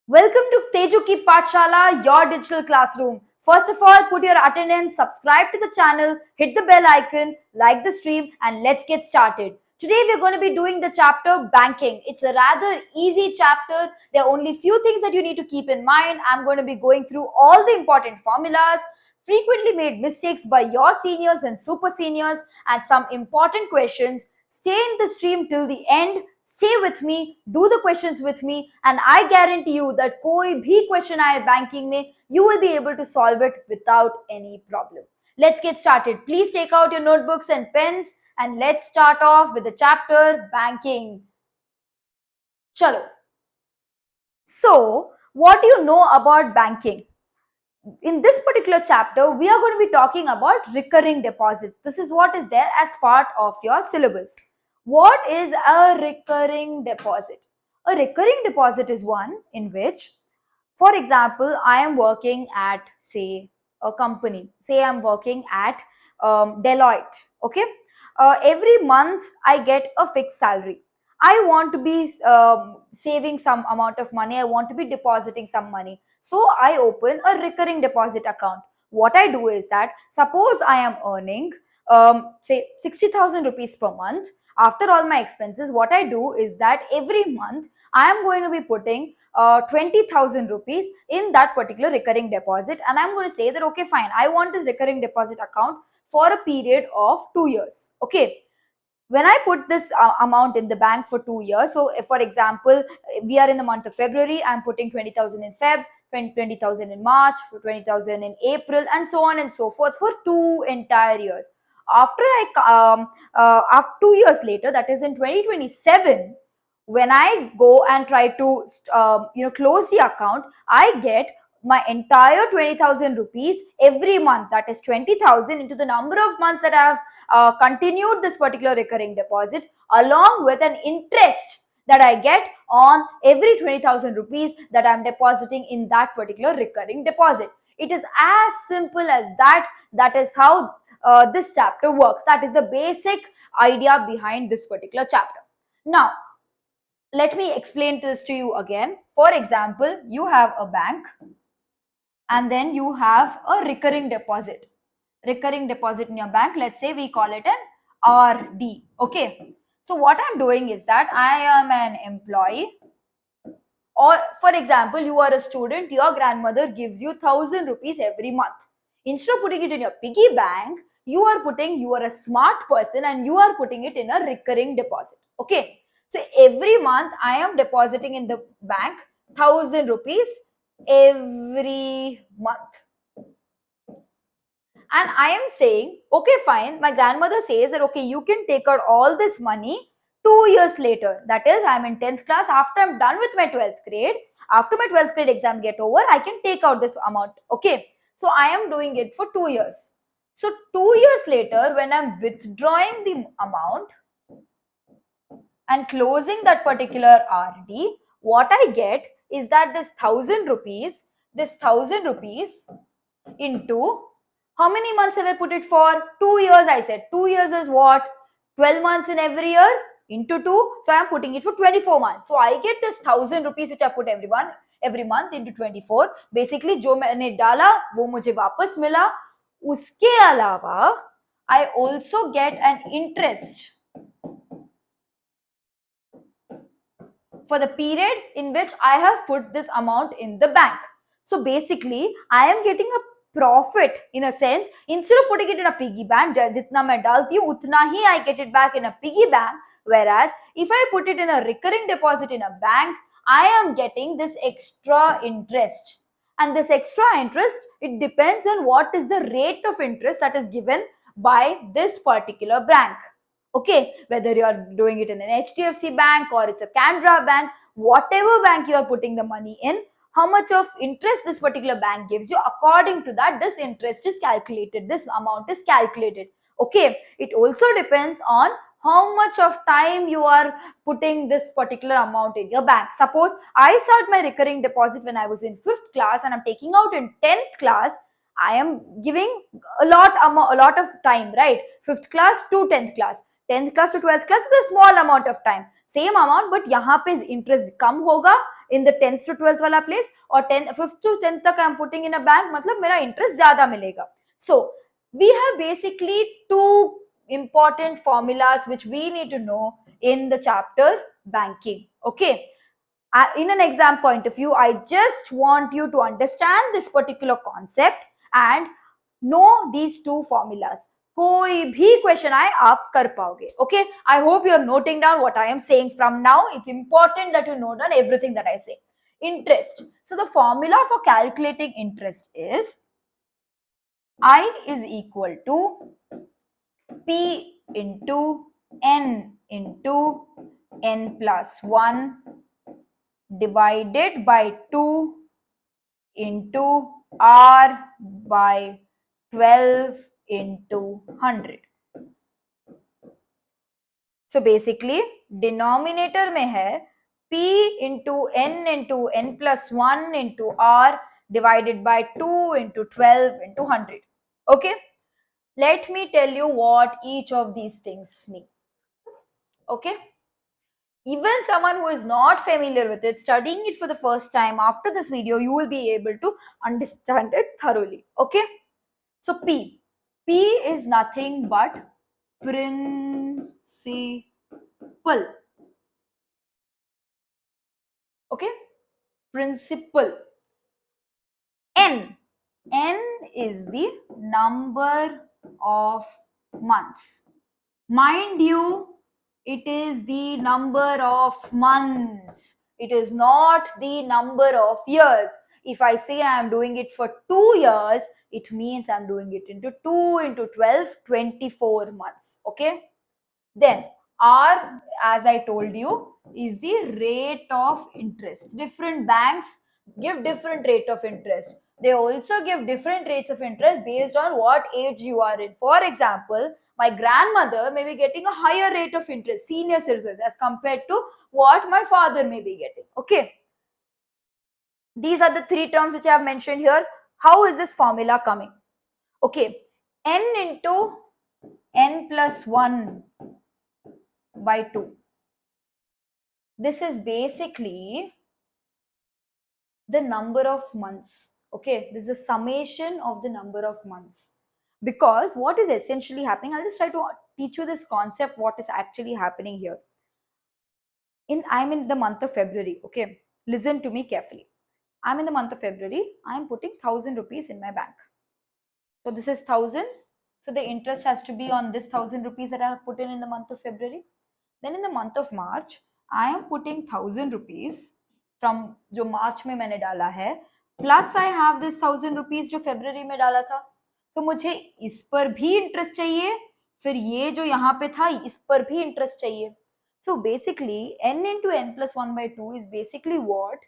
Welcome to Tejuki Pathshala, your digital classroom. First of all, put your attendance, subscribe to the channel, hit the bell icon, like the stream, and let's get started. Today we're going to be doing the chapter banking. It's a rather easy chapter. There are only few things that you need to keep in mind. I'm going to be going through all the important formulas, frequently made mistakes by your seniors and super seniors, and some important questions. Stay in the stream till the end. Stay with me, do the questions with me, and I guarantee you that कोई भी question आए banking में, you will be able to solve it without any problem. Let's get started. Please take out your notebooks and pens and let's start off with the chapter banking. Chalo. So, what do you know about banking? In this particular chapter, we are going to be talking about recurring deposits. This is what is there as part of your syllabus. What is a recurring deposit? A recurring deposit is one in which, for example, I am working at, say, a company. Say I'm working at Deloitte. Okay. Every month I get a fixed salary. I want to be saving some amount of money. I want to be depositing some money. So I open a recurring deposit account. What I do is that, suppose I am earning say 60,000 rupees per month. After all my expenses, what I do is that every month I am going to be putting 20,000 rupees in that particular recurring deposit, and I'm going to say that okay, fine, I want this recurring deposit account for a period of 2 years. Okay, when I put this amount in the bank for 2 years, so if, for example, we are in the month of February, I'm putting 20,000 in Feb, 20,000 in March, 20,000 in April, and so on and so forth for 2 entire years. After 2 years later, that is in 2027, when I go and try to close the account, I get my entire 20,000 rupees every month. That is 20,000 into the number of months that I have continued this particular recurring deposit, along with an interest that I get on every 20,000 rupees that I am depositing in that particular recurring deposit. It is as simple as that. That is how this chapter works. That is the basic idea behind this particular chapter. Now, let me explain this to you again. For example, you have a bank and then you have a recurring deposit in your bank. Let's say we call it an RD. Okay, so what I'm doing is that I am an employee, or for example, you are a student, your grandmother gives you 1,000 rupees every month. Instead of putting it in your piggy bank, you are a smart person and you are putting it in a recurring deposit. Okay, so every month I am depositing in the bank 1,000 rupees every month. And I am saying, okay, fine. My grandmother says that, okay, you can take out all this money 2 years later. That is, I'm in 10th class. After I'm done with my 12th grade, after my 12th grade exam get over, I can take out this amount. Okay. So I am doing it for 2 years. So 2 years later, when I'm withdrawing the amount and closing that particular RD, what I get is that this 1,000 rupees into how many months have I put it for? 2 years, I said. 2 years is what? 12 months in every year into 2. So I am putting it for 24 months. So I get this 1,000 rupees which I put every month into 24. Basically, जो मैंने डाला वो मुझे वापस मिला. उसके अलावा I also get an interest for the period in which I have put this amount in the bank. So basically, I am getting a profit in a sense. Instead of putting it in a piggy bank, jitna main dalti hu utna hi I get it back in a piggy bank. Whereas if I put it in a recurring deposit in a bank, I am getting this extra interest. And this extra interest, it depends on what is the rate of interest that is given by this particular bank. Okay, whether you are doing it in an HDFC bank or it's a Canara bank, whatever bank you are putting the money in, how much of interest this particular bank gives you, according to that, this interest is calculated, this amount is calculated. Okay, it also depends on how much of time you are putting this particular amount in your bank. Suppose I start my recurring deposit when I was in 5th class and I'm taking out in 10th class, I am giving a lot of time, right? 5th class to 10th class. 10th class to 12th class is a small amount of time, same amount, but यहाँ पे interest कम होगा, in the 10th to 12th वाला place और 5th to 10th तक I am putting in a bank, मतलब मेरा interest ज्यादा मिलेगा. So we have basically two important formulas which we need to know in the chapter banking. Okay, in an exam point of view, I just want you to understand this particular concept and know these two formulas. कोई भी question आए आप कर पाओगे. Okay, I hope you are noting down what I am saying from now. It's important that you note down everything that I say. Interest. So the formula for calculating interest is I is equal to P into N into N plus 1 divided by 2 into R by 12 into 100. So basically denominator में है P into N plus 1 into R divided by 2 into 12 into 100. Okay, let me tell you what each of these things mean. Okay, even someone who is not familiar with it, studying it for the first time after this video, you will be able to understand it thoroughly. Okay, so P is nothing but principal. Okay, principal. N is the number of months. Mind you, it is the number of months. It is not the number of years. If I say I am doing it for 2 years, it means I am doing it into 2 into 12, 24 months. Okay. Then R, as I told you, is the rate of interest. Different banks give different rate of interest. They also give different rates of interest based on what age you are in. For example, my grandmother may be getting a higher rate of interest, senior citizens, as compared to what my father may be getting. Okay. These are the three terms which I have mentioned here. How is this formula coming? Okay. N into N plus 1 by 2. This is basically the number of months. Okay, this is a summation of the number of months. Because what is essentially happening, I'll just try to teach you this concept, what is actually happening here. I'm in the month of February. Okay, listen to me carefully. I'm in the month of February. I'm putting 1,000 rupees in my bank. So this is 1,000. So the interest has to be on this 1,000 rupees that I have put in the month of February. Then in the month of March, I am putting 1,000 rupees from जो मार्च में मैंने डाला है, plus I have this 1,000 rupees जो फरवरी में डाला था. तो मुझे इस पर भी इंटरेस्ट चाहिए, फिर ये जो यहाँ पे था इस पर भी इंटरेस्ट चाहिए. So basically n into n plus 1 by 2 is basically what?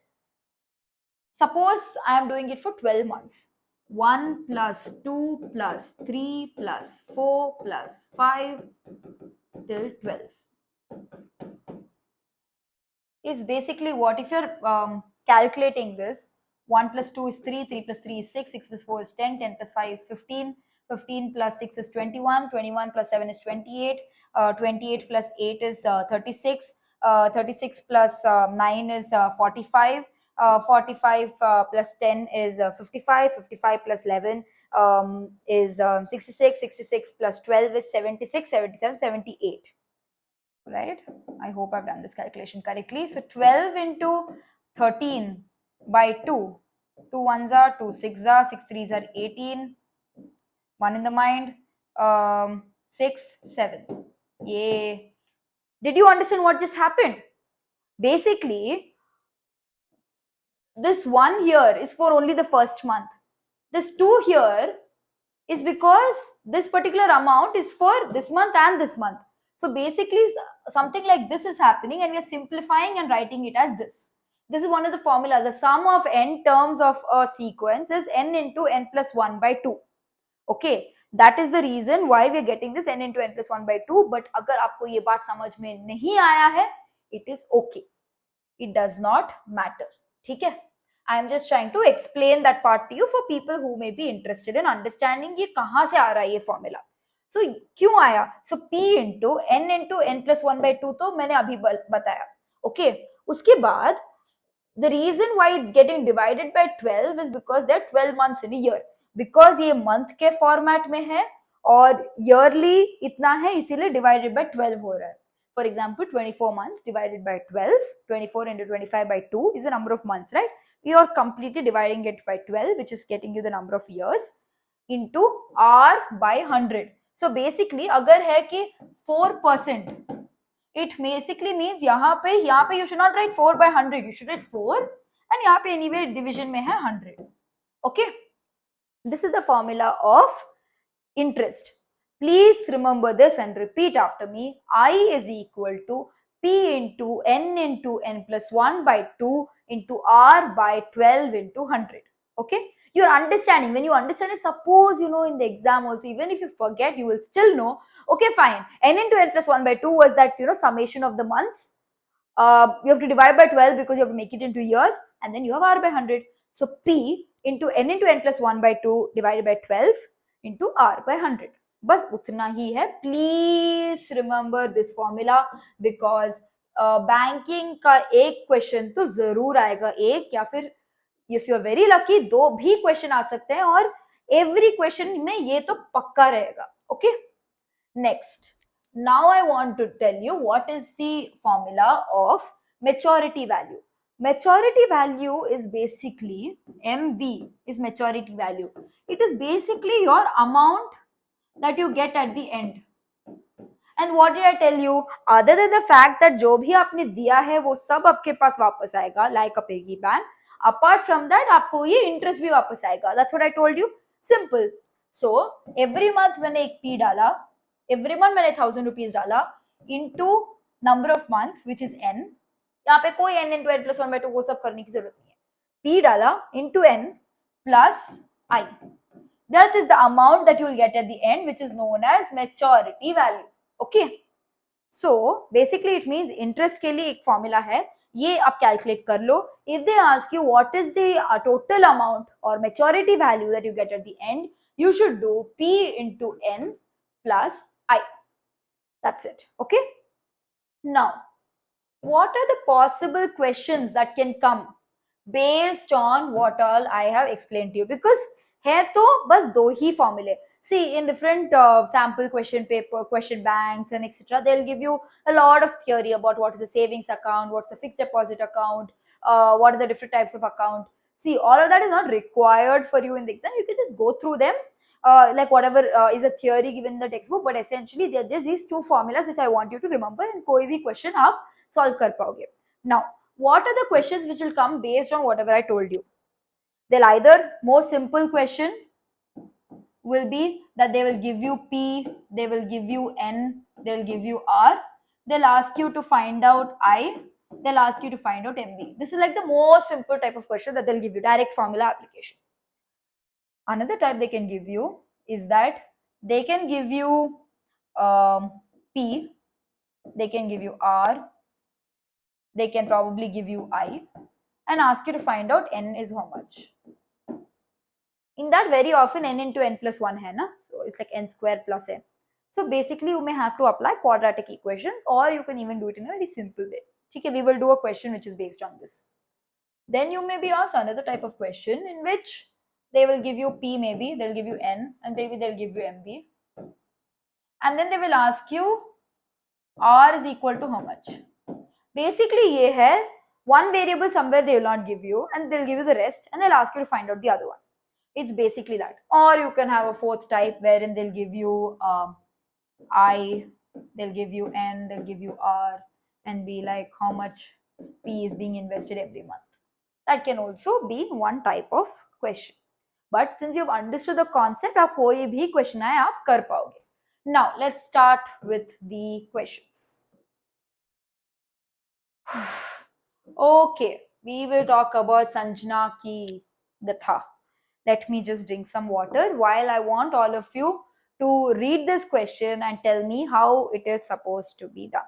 Suppose I am doing it for 12 months. 1 plus 2 plus 3 plus 4 plus 5 till 12. Is basically what? If you're calculating this, 1 plus 2 is 3, 3 plus 3 is 6, 6 plus 4 is 10, 10 plus 5 is 15, 15 plus 6 is 21, 21 plus 7 is 28, 28 plus 8 is 36, 36 plus 9 is 45, 45 plus 10 is 55, 55 plus 11 is 66, 66 plus 12 is 76, 77, 78. Right? I hope I've done this calculation correctly. So 12 into 13 by 2. 2 ones are 2 6 are 6 threes are 18. 1 in the mind. 6 7. Yay. Did you understand what just happened? Basically, this 1 here is for only the first month. This 2 here is because this particular amount is for this month and this month. So basically something like this is happening and we are simplifying and writing it as this. This is one of the formulas. The sum of n terms of a sequence is n into n plus 1 by 2. Okay, that is the reason why we are getting this n into n plus 1 by 2. But अगर आपको ये बात समझ में नहीं आया है, it is okay. It does not matter. ठीक है? I am just trying to explain that part to you for people who may be interested in understanding ये कहाँ से आ रहा है ये formula. So क्यों आया? So P into n plus 1 by 2 तो मैंने अभी बताया. Okay, उसके बाद The reason why it's getting divided by 12 is because there are 12 months in a year. Because ये month के format में है और yearly इतना है, इसीलिए divided by 12 हो रहा है. For example, 24 months divided by 12, 24 into 25 by 2 is the number of months, right? You are completely dividing it by 12, which is getting you the number of years, into R by 100. So basically, अगर है कि 4%, it basically means यहाँ पे you should not write 4 by 100, you should write 4, and यहाँ पे anyway division में है 100. Okay, this is the formula of interest. Please remember this and repeat after me. I is equal to P into n plus 1 by 2 into R by 12 into 100. Okay, you're understanding. When you understand it, suppose you know in the exam also, even if you forget, you will still know. Okay, fine. N into n plus 1 by 2 was that, summation of the months. You have to divide by 12 because you have to make it into years, and then you have R by 100. So P into n plus 1 by 2 divided by 12 into R by 100. बस उतना ही है. Please remember this formula because banking का एक question तो जरूर आएगा, एक या फिर if you are very lucky 2 भी क्वेश्चन आ सकते हैं, और every क्वेश्चन में ये तो पक्का रहेगा. Okay, next. Now I want to tell you what is the formula of maturity value. Maturity value is basically, MV is maturity value. It is basically your amount that you get at the end. And what did I tell you? Other than the fact that जो भी आपने दिया है वो सब आपके पास वापस आएगा, like a piggy bank. Apart from that, आपको ये interest भी वापस आएगा. That's what I told you. Simple. So every month मैंने एक P डाला, every month मैंने 1000 rupees डाला into number of months which is n. यहाँ पे कोई n into n plus 1 by 2 वो सब करने की जरूरत नहीं है. P डाला into n plus I. That is the amount that you will get at the end, which is known as maturity value. Okay. So basically it means interest के लिए एक formula है, ये आप calculate कर लो. If they ask you what is the total amount or maturity value that you get at the end, you should do P into n plus I. That's it. Okay. Now, what are the possible questions that can come based on what all I have explained to you? Because है तो बस दो ही formulae. See, in different sample question paper, question banks and etc., they'll give you a lot of theory about what is a savings account, what's a fixed deposit account, what are the different types of account. See, all of that is not required for you in the exam. You can just go through them, like whatever is a theory given in the textbook, but essentially they're just these two formulas which I want you to remember, and कोई भी question आप solve कर पाओगे. Now, what are the questions which will come based on whatever I told you? They'll either, most simple question will be that they will give you P, they will give you N, they'll give you R, they'll ask you to find out I, they'll ask you to find out MV. This is like the most simple type of question that they'll give you, direct formula application. Another type they can give you is that they can give you P, they can give you R, they can probably give you I, and ask you to find out N is how much. In that, very often n into n plus 1 hai na? So it's like n square plus n. So basically you may have to apply quadratic equation, or you can even do it in a very simple way. Okay, we will do a question which is based on this. Then you may be asked another type of question in which they will give you P, maybe they'll give you N, and maybe they'll give you MV. And then they will ask you R is equal to how much. Basically ye hai, one variable somewhere they will not give you, and they'll give you the rest, and they'll ask you to find out the other one. It's basically that. Or you can have a fourth type wherein they'll give you I, they'll give you N, they'll give you R, and be like how much P is being invested every month. That can also be one type of question. But since you've understood the concept, आप कोई भी question आए आप कर पाओगे. Now let's start with the questions. Okay, we will talk about Sanjana ki Gatha. Let me just drink some water while I want all of you to read this question and tell me how it is supposed to be done.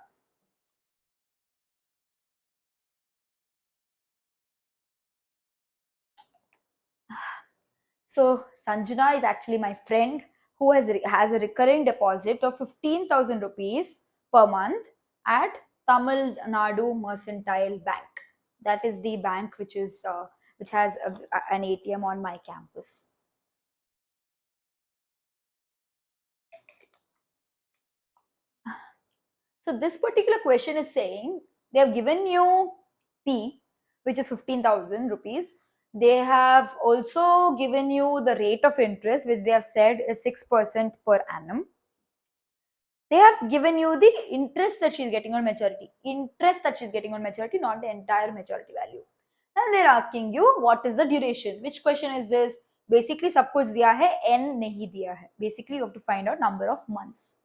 So Sanjana is actually my friend who has a recurring deposit of 15,000 rupees per month at Tamil Nadu Mercantile Bank. That is the bank which has an ATM on my campus. So this particular question is saying they have given you P, which is 15,000 rupees. They have also given you the rate of interest, which they have said is 6% per annum. They have given you the interest that she's getting on maturity. Interest that she's getting on maturity, not the entire maturity value. And they're asking you what is the duration. Which question is this? Basically, सब कुछ दिया है, n नहीं दिया है. Basically, you have to find out number of months.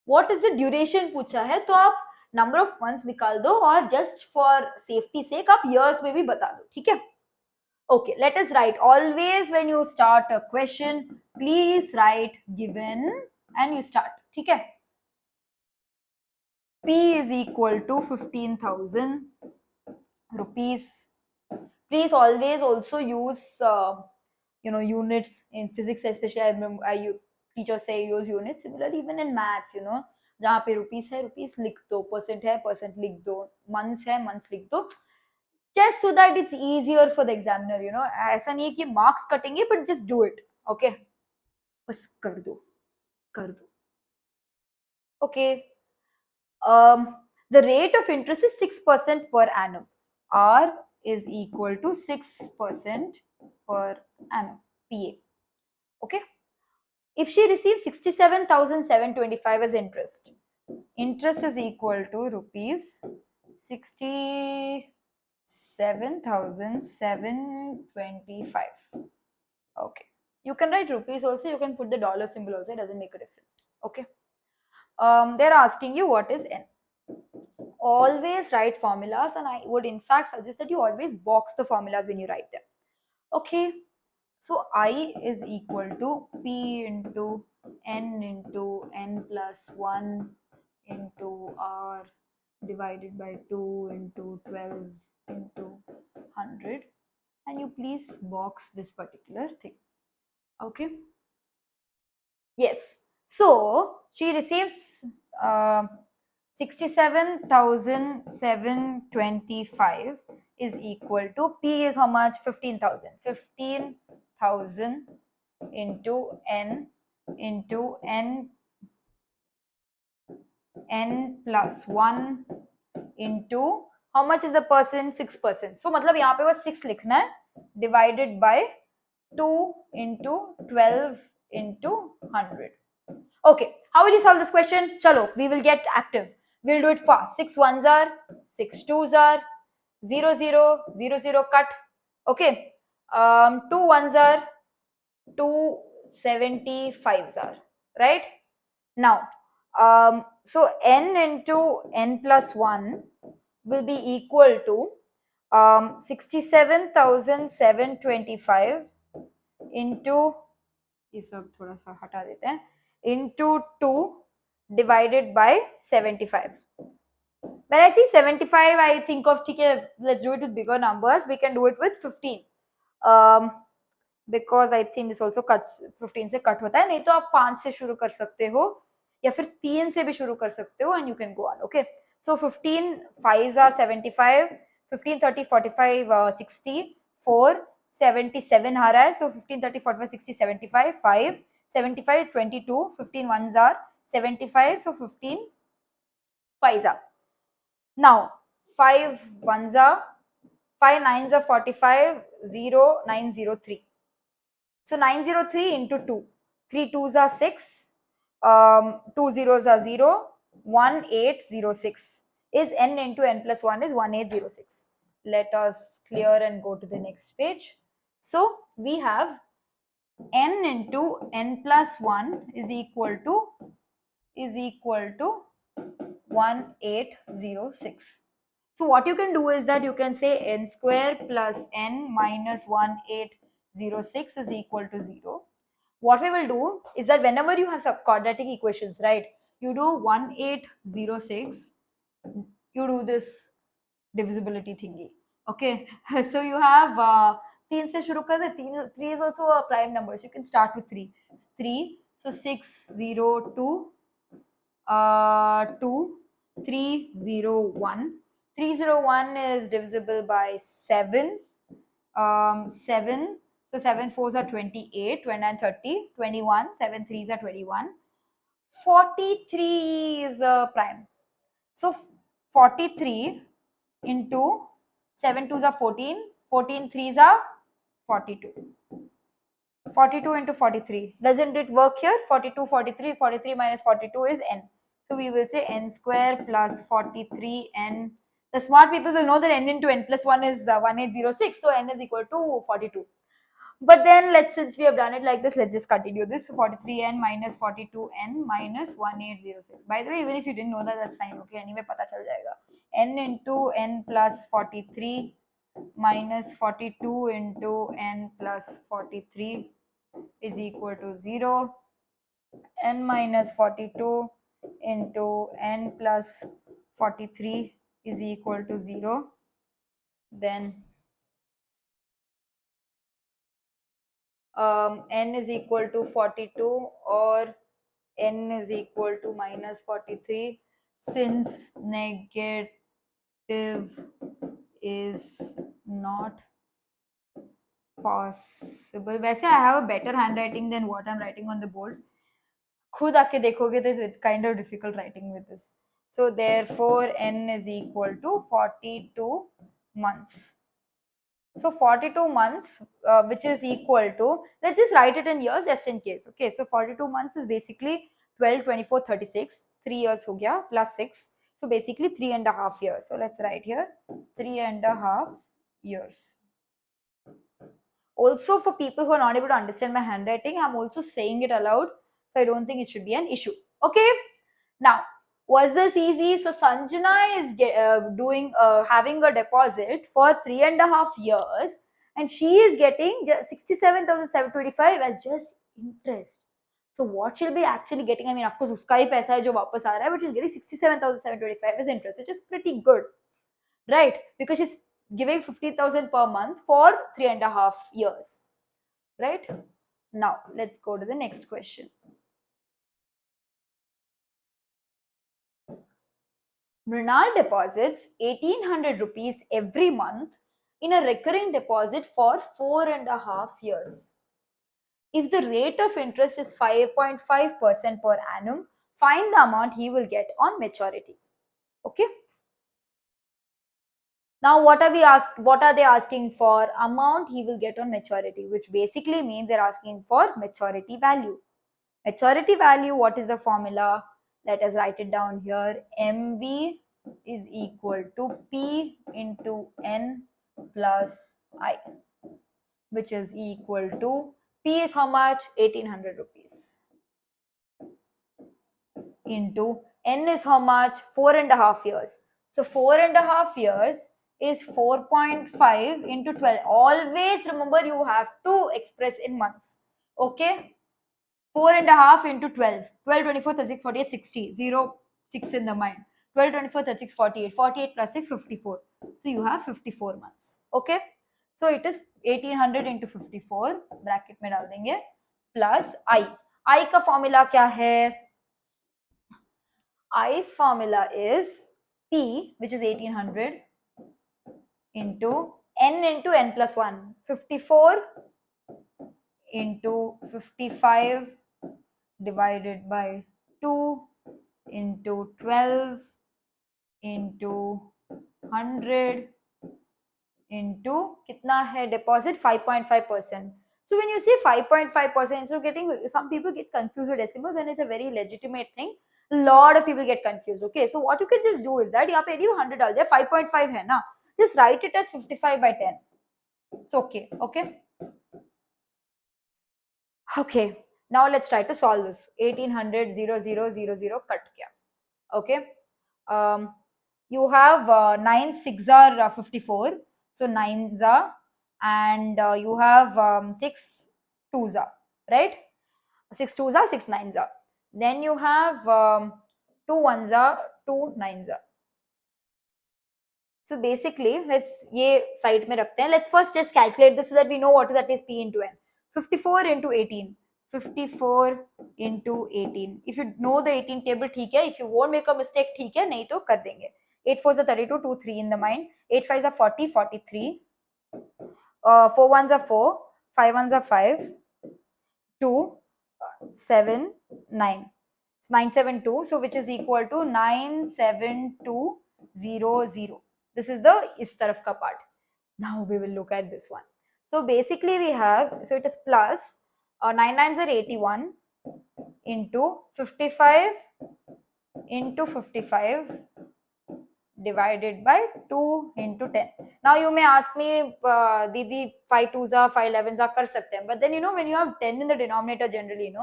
What is the duration पूछा है, तो आप number of months निकाल दो और just for safety sake आप years में भी बता दो, ठीक है? Okay, let us write. Always when you start a question, please write given and you start, ठीक है? P is equal to 15,000 rupees. Please always also use units in physics, especially I remember teachers say use units. Similarly, even in maths, जहाँ पे rupees है rupees लिख दो, percent है percent लिख दो, months है months लिख दो, just so that it's easier for the examiner. ऐसा नहीं है कि marks कटेंगे, but just do it, okay? बस कर दो. Okay. The rate of interest is 6% per annum. R is equal to 6% per annum, PA. Okay. If she receives 67,725 as interest is equal to rupees 67,725. Okay. You can write rupees also, you can put the dollar symbol also, it doesn't make a difference. Okay. They're asking you what is N. Always write formulas, and I would in fact suggest that you always box the formulas when you write them. Okay, so I is equal to P into N plus 1 into R divided by 2 into 12 into 100, and you please box this particular thing. Okay, yes, so she receives 67,725 is equal to P is how much? 15,000. 15,000 into N plus 1 into how much is the percent? 6%. So मतलब यहाँ पे बस 6 लिखना है divided by 2 into 12 into 100. Okay, how will you solve this question? Chalo, we will get active. We'll do it fast. 6 ones are, 6 twos are, 0 0 0 0 cut. Okay, 2 ones are, 2 75s are, right? Now, so n into n plus 1 will be equal to 67,725 into, ये सब थोड़ा सा हटा देते हैं, into 2 divided by 75. When I see 75, I think of, okay, let's do it with bigger numbers. We can do it with 15. Because I think this also cuts, 15 से cut होता है, नहीं तो आप 5 से शुरू कर सकते हो या फिर 3 से भी शुरू कर सकते हो, and you can go on. Okay, so 15 5s are 75, 15 30 45 60, 4 77 आ रहा है, so 15 30 45 60 75, 5 75 22, 15 ones are 75, so 15 5s are. Now 5 ones are, 5 nines are 45, 0 903. So 903 into 2. 3 twos are 6, 2 zeros are 0, 1806 is n into n plus 1 is 1806. Let us clear and go to the next page. So we have n into n plus 1 is equal to 1806. So what you can do is that you can say n square plus n minus 1806 is equal to 0. What we will do is that whenever you have quadratic equations, right, you do 1806, you do this divisibility thingy. Okay, so you have 3 से शुरू कर दे, 3 is also a prime number, so you can start with 3. 3, so 6 0 2 2 3 0 1. 301 is divisible by 7. 7. So 7 fours are 28, 29, 30, 21, 7 threes are 21. 43 is a prime. So 43 into 7 twos are 14, 14 threes are 42. 42 into 43. Doesn't it work here? 42, 43, 43 minus 42 is n. So we will say n square plus 43n. The smart people will know that n into n plus 1 is 1806. So n is equal to 42. But then since we have done it like this, let's just continue this. So 43n minus 42n minus 1806. By the way, even if you didn't know that, that's fine. Okay, anyway, pata chal jayega. N into n plus 43 minus 42 into n plus 43 is equal to 0. N minus 42 into n plus 43 is equal to 0. Then n is equal to 42 or n is equal to minus 43, since negative is not possible. वैसे I have a better handwriting than what I'm writing on the board. खुद आके देखोगे तो it's kind of difficult writing with this. So therefore n is equal to 42 months. So 42 months, which is equal to, let's just write it in years just in case. Okay, so 42 months is basically 12, 24, 36. 3 years ho gaya plus 6. So basically 3.5 years. So let's write here 3.5 years. Also, for people who are not able to understand my handwriting, I'm also saying it aloud. So I don't think it should be an issue. Okay, now was this easy? So Sanjana is having a deposit for 3.5 years, and she is getting 67,725 as just interest. So what she'll be actually getting, I mean, of course, uska hi paisa hai jo wapas aa raha hai, but she's getting 67,725 as interest, which is pretty good, right? Because she's giving 50,000 per month for 3.5 years, right? Now let's go to the next question. Mrinal deposits 1800 rupees every month in a recurring deposit for 4.5 years. If the rate of interest is 5.5% per annum, find the amount he will get on maturity. Okay. Now what are they asking for? Amount he will get on maturity, which basically means they're asking for maturity value. Maturity value, what is the formula? Let us write it down here. MV is equal to P into N plus I, which is equal to, P is how much? 1800 rupees. Into N is how much? 4.5 years. So 4.5 years is 4.5 into 12. Always remember, you have to express in months. Okay. 4.5 into 12. 12, 24, 36, 48, 60. 0, 6 in the mind. 12, 24, 36, 48. 48 plus 6, 54. So you have 54 months. Okay. So it is 1800 into 54. Bracket में डाल देंगे. Plus I. I का formula क्या है? I's formula is P, which is 1800, into N plus 1. 54 into 55 divided by 2 into 12 into 100 into kitna hai deposit? 5.5%. So when you say 5.5%, instead of getting, some people get confused with decimals, and it's a very legitimate thing. A lot of people get confused. Okay, so what you can just do is that yahan pe 100 dal diya, 5.5 hai na, just write it as 55 by 10. It's okay. Okay. Okay. Now let's try to solve this. 1800 0000 cut kiya. Okay. You have 9 6 are 54. So 9s are, and you have 6 2s are, right? 6 2s are, 6 9s are. Then you have 2 1s are, 2 9s are. So basically, let's ye side mein rakhte hain. Let's first just calculate this so that we know what is that is P into N. 54 into 18. 54 into 18. If you know the 18 table, theek hai. If you won't make a mistake, theek hai. Nahi to kar denge. 8 4s are 32, 2 3 in the mind. 8 5s are 40, 43. 4 1s are 4, 5 1s are 5, 2, 7, 9. So 972, so which is equal to 97200. This is the is taraf ka part. Now we will look at this one. So basically we have, so it is plus 9 9s are 81 into 55 into 55 divided by 2 into 10. Now you may ask me, Didi, 5 2s are 5 11s are kar sakte hain. But then when you have 10 in the denominator generally,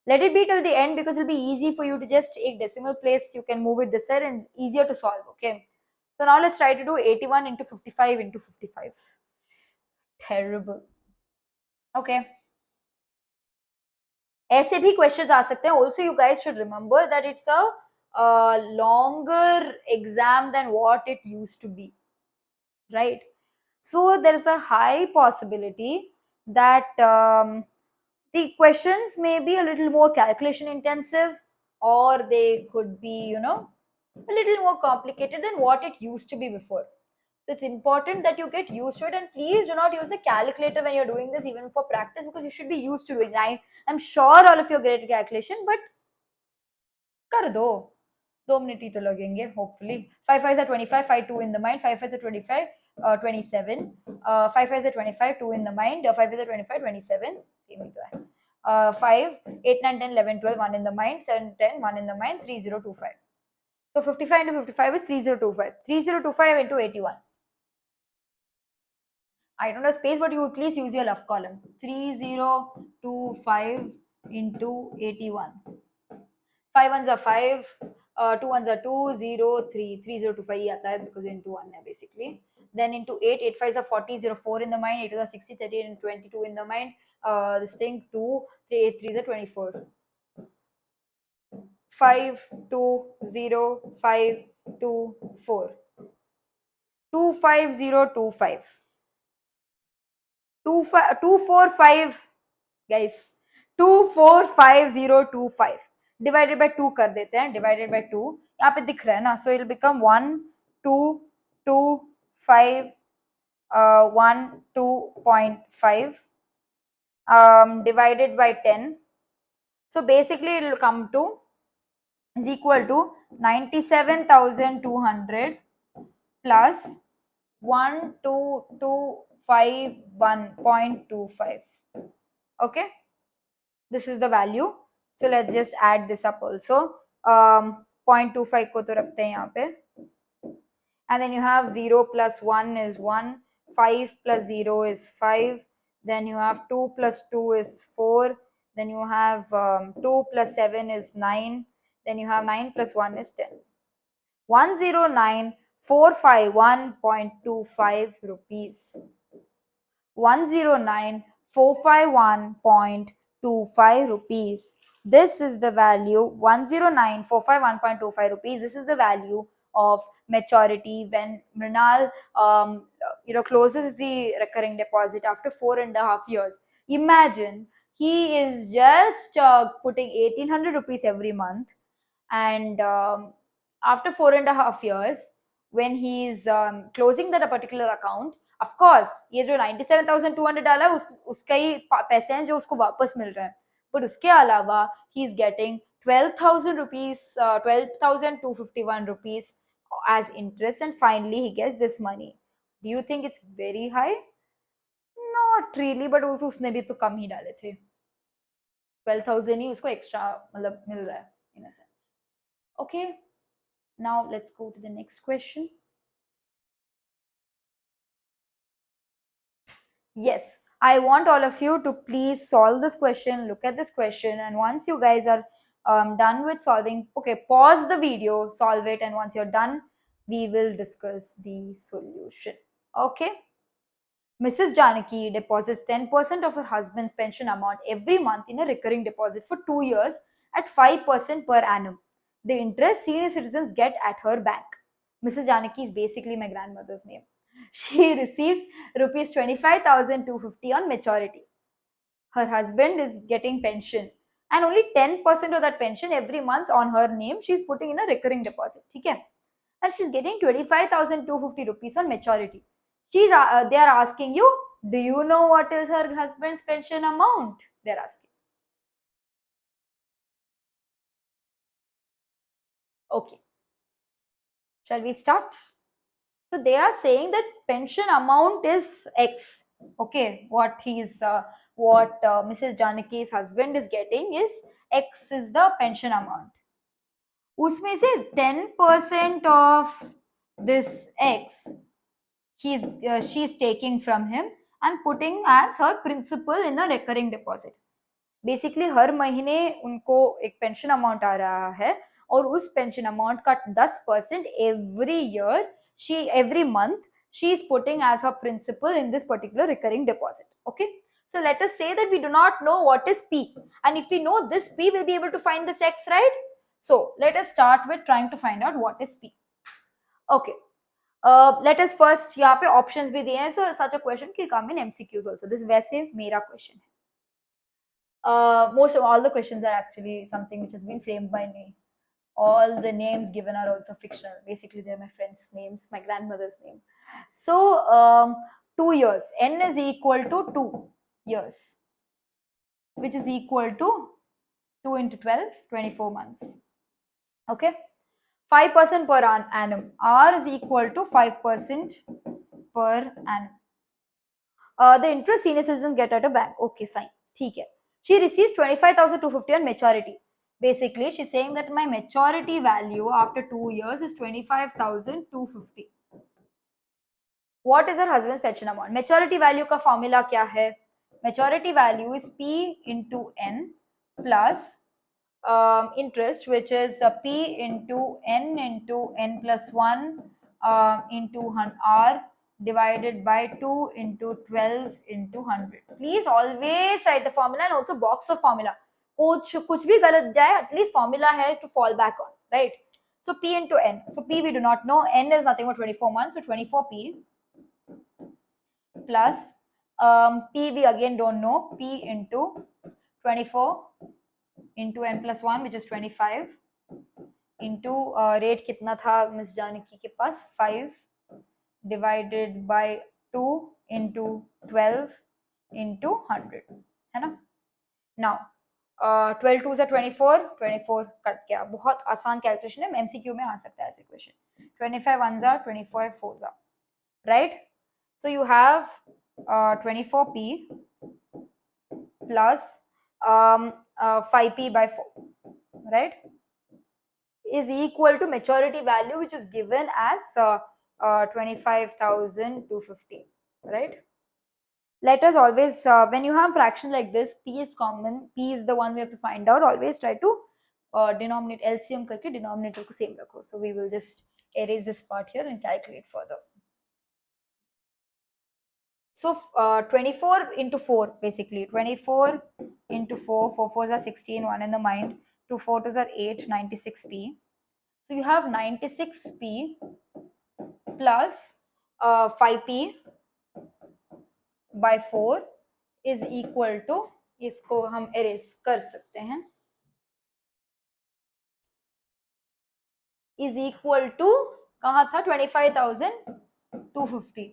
let it be till the end because it'll be easy for you to just take decimal place. You can move it this side and easier to solve. Okay. So now let's try to do 81 into 55 into 55. Terrible. Okay. ऐसे भी questions आ सकते हैं. Also, you guys should remember that it's a longer exam than what it used to be, right? So there is a high possibility that the questions may be a little more calculation intensive, or they could be, a little more complicated than what it used to be before. So it's important that you get used to it, and please do not use the calculator when you're doing this, even for practice, because you should be used to doing it. I'm sure all of you are great at calculation, but कर दो 2 minutes ही तो लगेंगे hopefully. 5 5s are 25, 5 2 in the mind. 5 5s are 25, 27. 5 5s are 25, 2 in the mind. 5 5s are 25, 27. Same ही तो है. 5 8 9 10 11 12 1 in the mind. 7 10 1 in the mind. 3025. So 55 into 55 is 3025. 3025 into 81. I don't have space, but you please use your left column. 3025 into 81. 5 ones are 5, 2 ones are 2, 0, 3, 3025 ही आता है because into 1 है basically. Then into 8, 8 5s are 40, 0 4 in the mind, 8 are 60, 30 and 22 in the mind. This thing 2, 3, 8 3s are 24. 5, 2, 0, 5, 2, 4. 25025. 245 guys. 245025 divided by 2 कर देते हैं. Divided by 2 यहाँ पे दिख रहा है ना, so it become 1 2 2 5 1 2.5 divided by 10. So basically it will come to is equal to 97,200 plus 12251.25. Okay, this is the value. So let's just add this up also. 0.25 को तो रखते हैं यहाँ पे. And then you have 0 plus 1 is 1, 5 plus 0 is 5, then you have 2 plus 2 is 4, then you have 2 plus 7 is 9, then you have 9 plus 1 is 10. 109,451.25 rupees. 109,451.25 rupees. This is the value. 109,451.25 rupees. This is the value of maturity when Mrinal closes the recurring deposit after 4.5 years. Imagine he is just putting 1800 rupees every month, and after 4.5 years when he is closing that particular account, of course ये जो 97,200 डाला है उसका ही पैसे हैं जो उसको वापस मिल रहे हैं, but उसके अलावा he is getting 12,000 rupees, 12,251 rupees as interest, and finally he gets this money. Do you think it's very high? Not really, but also उसने भी तो कम ही डाले थे. 12,000 ही उसको extra मतलब मिल रहा है in a sense. Okay, now let's go to the next question. Yes, I want all of you to please solve this question, look at this question, and once you guys are done with solving, okay, pause the video, solve it, and once you're done, we will discuss the solution. Okay. Mrs. Janaki deposits 10% of her husband's pension amount every month in a recurring deposit for 2 years at 5% per annum. The interest senior citizens get at her bank. Mrs. Janaki is basically my grandmother's name. She receives rupees 25,250 on maturity. Her husband is getting pension, and only 10% of that pension every month on her name she is putting in a recurring deposit. Okay? that she's getting 25,250 rupees on maturity. They are asking you, do you know what is her husband's pension amount? They're asking. Okay. Shall we start? So they are saying that pension amount is X. Okay, what Mrs. Janaki's husband is getting is X is the pension amount. उसमें से 10% of this X she's taking from him and putting as her principal in a recurring deposit. Basically हर महीने उनको एक pension amount आ रहा है और उस पेंशन अमाउंट का 10% every month she is putting as her principal in this particular recurring deposit. Okay, so let us say that we do not know what is P, and if we know this P, we'll be able to find this X, right? So let us start with trying to find out what is P. Okay, let us first यहाँ पे options भी दिए हैं, so such a question can come in MCQs also. This वैसे मेरा question है. Most of all the questions are actually something which has been framed by me. All the names given are also fictional. Basically, they're my friends' names, my grandmother's name. So, 2 years. N is equal to 2 years, which is equal to 2 into 12, 24 months. Okay. 5% per annum. R is equal to 5% per annum. The interest senior citizens get at a bank. Okay, fine. ठीक है. She receives 25,250 on maturity. Basically, she's saying that my maturity value after 2 years is 25,250. What is her husband's pension amount? Maturity value का formula क्या है? Maturity value is P into N plus interest, which is P into N plus 1 into R divided by 2 into 12 into 100. Please always write the formula and also box the formula. कुछ भी गलत जाए, at least formula है to fall back on, right? So P into N. So P we do not know. N is nothing but 24 months. So 24P plus P we again don't know. P into 24 into N plus 1, which is 25 into rate कितना था miss Janaki के पास 5 divided by 2 into 12 into 100 है ना. Now 12 2 से 24 cut गया. बहुत आसान calculation है, MCQ में आ सकता है ऐसे question. 25 1s are 25 4s are, right? So you have 24P plus 5P by 4, right, is equal to maturity value, which is given as 25,250, right? Let us always, when you have fraction like this, P is common, P is the one we have to find out. Always try to denominate LCM करके denominator को same रखो. So we will just erase this part here and calculate further. So 24 into 4, basically 24 into 4, 4 4s are 16, 1 in the mind, 2 4 2s are 8, 96P. So you have 96P plus 5P by 4 is equal to, इसको हम erase कर सकते हैं, is equal to कहाँ था 25,250,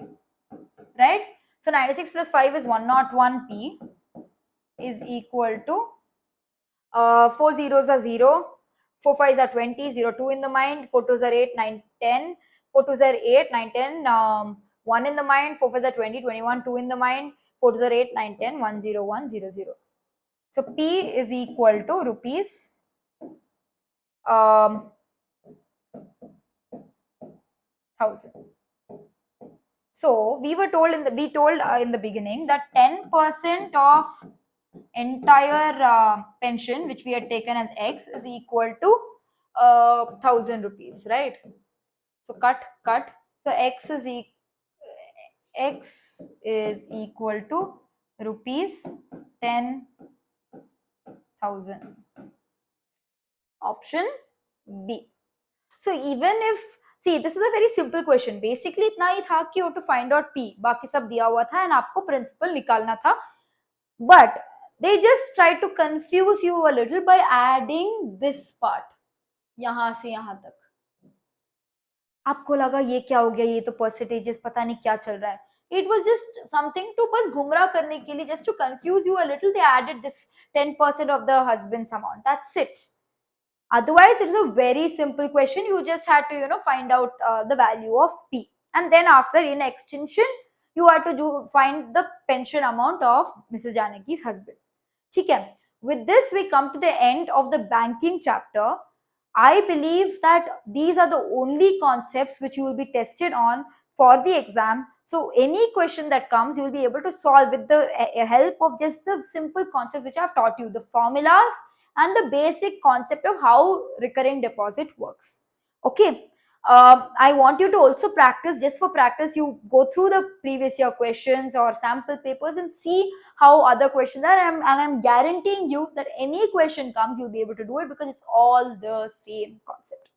right? So 96 plus 5 is 101P is equal to 4 zeros are 0, 4 5s are 20, 0 2 in the mind, 4 2s are 8, 9 10, 4 2s are 8, 9 10, 1 in the mind, 4 5s are 20, 21, 2 in the mind, 4 2s are 8, 9 10, 1 0 1 0 0. So P is equal to rupees 1,000. So we told in the beginning that 10% of entire pension which we had taken as X is equal to 1,000 rupees, right? So cut. So X is equal to rupees 10,000. Option B. So even if, see, this is a very simple question. Basically इतना ही था कि you have to find out P. बाकी सब दिया हुआ था and आपको principal निकालना था. But they just try to confuse you a little by adding this part. यहाँ से यहाँ तक. आपको लगा ये क्या हो गया, ये तो परसेंटेजेस पता नहीं क्या चल रहा है. It was just something to बस गुमराह करने के लिए, just to confuse you a little. They added this 10% of the husband's amount. That's it. Otherwise, it's a very simple question. You just had to, find out the value of P. And then after, in extension, you had to find the pension amount of Mrs. Janaki's husband. Okay. With this, we come to the end of the banking chapter. I believe that these are the only concepts which you will be tested on for the exam. So any question that comes, you will be able to solve with the help of just the simple concepts which I have taught you, the formulas and the basic concept of how recurring deposit works. Okay. I want you to also practice, just for practice, you go through the previous year questions or sample papers and see how other questions are, and I'm guaranteeing you that any question comes, you'll be able to do it because it's all the same concept.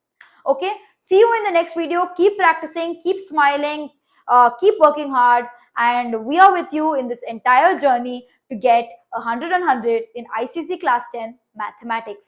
Okay, see you in the next video. Keep practicing, keep smiling, keep working hard, and we are with you in this entire journey to get 100 on 100 in ICC Class 10 Mathematics.